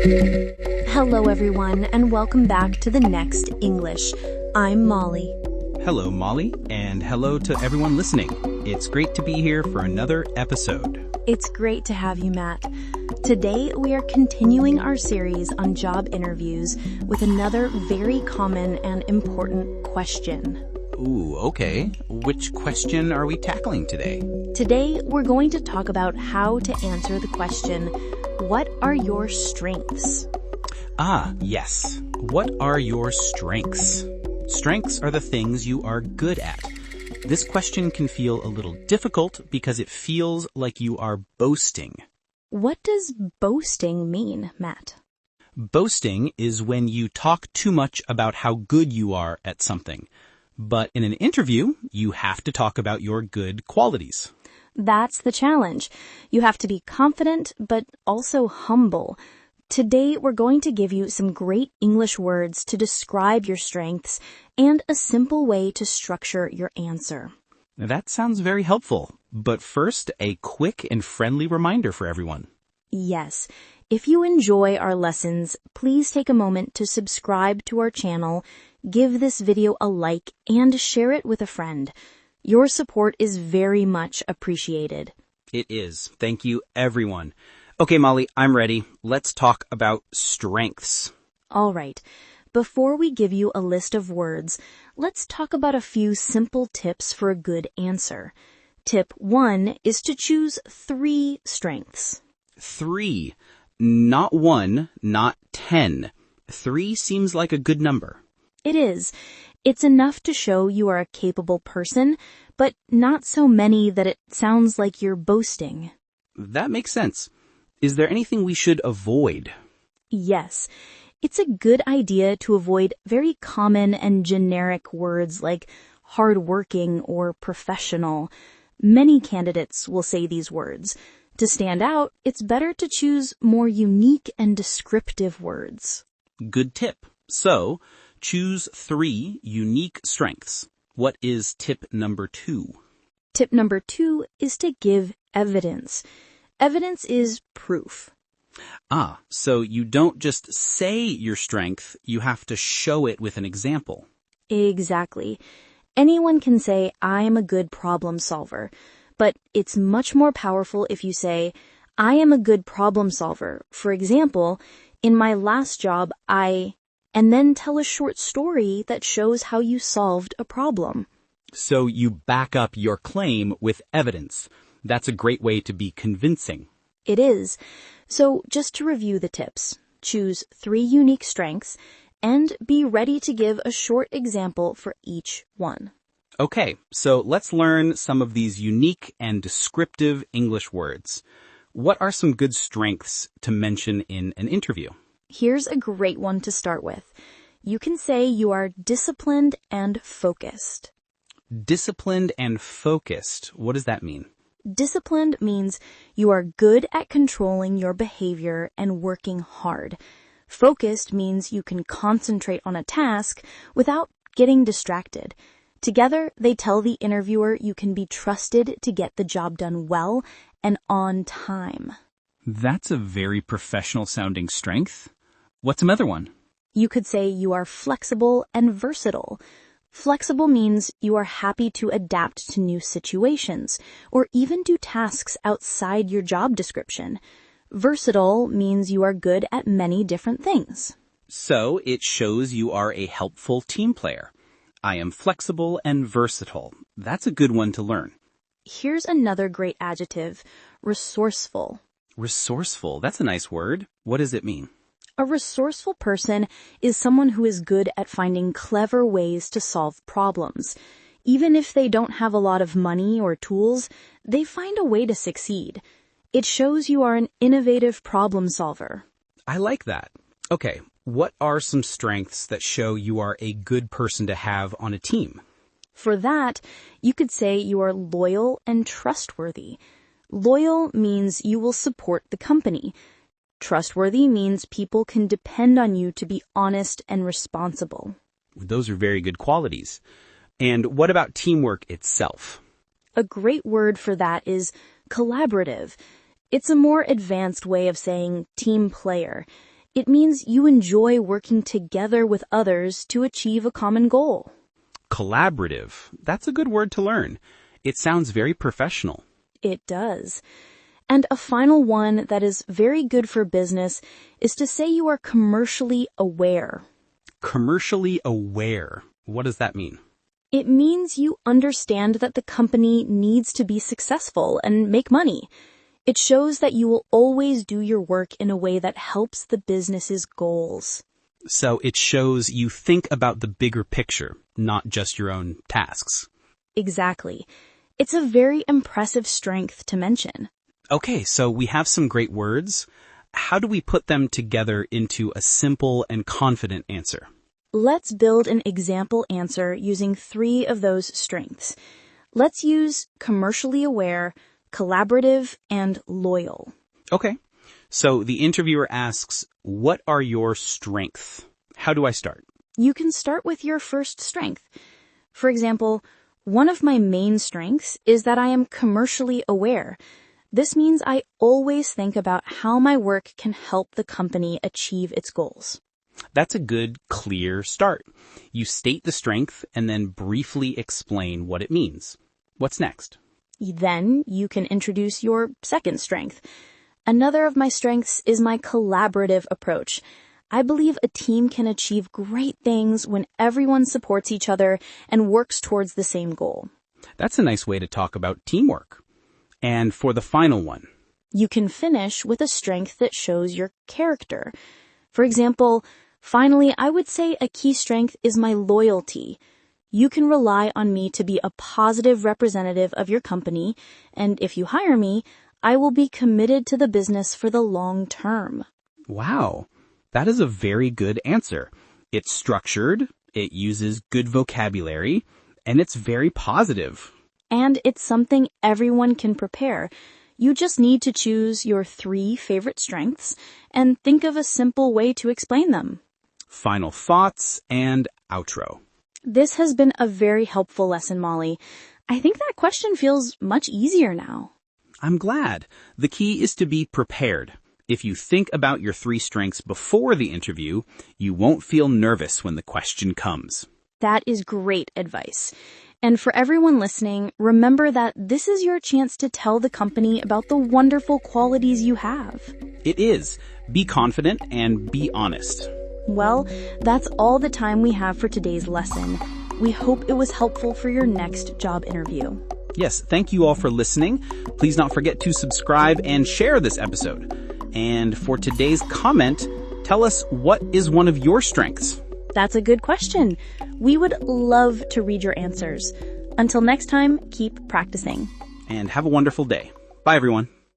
Hello everyone, and welcome back to The Next English. I'm Molly. Hello, Molly, and hello to everyone listening. It's great to be here for another episode. It's great to have you, Matt. Today, we are continuing our series on job interviews with another very common and important question. Ooh, okay. Which question are we tackling today? Today, we're going to talk about how to answer the question, what are your strengths? Ah, yes. What are your strengths? Strengths are the things you are good at. This question can feel a little difficult because it feels like you are boasting. What does boasting mean, Matt? Boasting is when you talk too much about how good you are at something. But in an interview, you have to talk about your good qualities. That's the challenge. You have to be confident, but also humble. Today, we're going to give you some great English words to describe your strengths and a simple way to structure your answer. That sounds very helpful. But first, a quick and friendly reminder for everyone. Yes. If you enjoy our lessons, please take a moment to subscribe to our channel, give this video a like, and share it with a friend. Your support is very much appreciated. It is. Thank you, everyone. Okay, Molly, I'm ready. Let's talk about strengths. All right. Before we give you a list of words, let's talk about a few simple tips for a good answer. Tip 1 is to choose 3 strengths. 3. Not 1, not 10. 3 seems like a good number. It is. It's enough to show you are a capable person, but not so many that it sounds like you're boasting. That makes sense. Is there anything we should avoid? Yes. It's a good idea to avoid very common and generic words like hardworking or professional. Many candidates will say these words. To stand out, it's better to choose more unique and descriptive words. Good tip. So, choose 3 unique strengths. What is tip number 2? Tip number 2 is to give evidence. Evidence is proof. Ah, so you don't just say your strength, you have to show it with an example. Exactly. Anyone can say, I am a good problem solver. But it's much more powerful if you say, I am a good problem solver. For example, in my last job, and then tell a short story that shows how you solved a problem. So you back up your claim with evidence. That's a great way to be convincing. It is. So just to review the tips, choose 3 unique strengths and be ready to give a short example for each one. Okay, so let's learn some of these unique and descriptive English words. What are some good strengths to mention in an interview? Here's a great one to start with. You can say you are disciplined and focused. Disciplined and focused. What does that mean? Disciplined means you are good at controlling your behavior and working hard. Focused means you can concentrate on a task without getting distracted. Together, they tell the interviewer you can be trusted to get the job done well and on time. That's a very professional-sounding strength. What's another one? You could say you are flexible and versatile. Flexible means you are happy to adapt to new situations or even do tasks outside your job description. Versatile means you are good at many different things. So it shows you are a helpful team player. I am flexible and versatile. That's a good one to learn. Here's another great adjective, resourceful. Resourceful, that's a nice word. What does it mean? A resourceful person is someone who is good at finding clever ways to solve problems. Even if they don't have a lot of money or tools, they find a way to succeed. It shows you are an innovative problem solver. I like that. Okay, what are some strengths that show you are a good person to have on a team? For that, you could say you are loyal and trustworthy. Loyal means you will support the company. Trustworthy means people can depend on you to be honest and responsible. Those are very good qualities. And what about teamwork itself? A great word for that is collaborative. It's a more advanced way of saying team player. It means you enjoy working together with others to achieve a common goal. Collaborative. That's a good word to learn. It sounds very professional. It does. And a final one that is very good for business is to say you are commercially aware. Commercially aware. What does that mean? It means you understand that the company needs to be successful and make money. It shows that you will always do your work in a way that helps the business's goals. So it shows you think about the bigger picture, not just your own tasks. Exactly. It's a very impressive strength to mention. Okay, so we have some great words. How do we put them together into a simple and confident answer? Let's build an example answer using 3 of those strengths. Let's use commercially aware, collaborative, and loyal. Okay, so the interviewer asks, what are your strengths? How do I start? You can start with your first strength. For example, one of my main strengths is that I am commercially aware. This means I always think about how my work can help the company achieve its goals. That's a good, clear start. You state the strength and then briefly explain what it means. What's next? Then you can introduce your second strength. Another of my strengths is my collaborative approach. I believe a team can achieve great things when everyone supports each other and works towards the same goal. That's a nice way to talk about teamwork. And for the final one, you can finish with a strength that shows your character. For example, finally, I would say a key strength is my loyalty. You can rely on me to be a positive representative of your company, and if you hire me, I will be committed to the business for the long term. Wow, that is a very good answer. It's structured, it uses good vocabulary, and it's very positive. And it's something everyone can prepare. You just need to choose your 3 favorite strengths and think of a simple way to explain them. Final thoughts and outro. This has been a very helpful lesson, Molly. I think that question feels much easier now. I'm glad. The key is to be prepared. If you think about your 3 strengths before the interview, you won't feel nervous when the question comes. That is great advice. And for everyone listening, remember that this is your chance to tell the company about the wonderful qualities you have. It is. Be confident and be honest. Well, that's all the time we have for today's lesson. We hope it was helpful for your next job interview. Yes, thank you all for listening. Please not forget to subscribe and share this episode. And for today's comment, tell us what is one of your strengths? That's a good question. We would love to read your answers. Until next time, keep practicing. And have a wonderful day. Bye, everyone.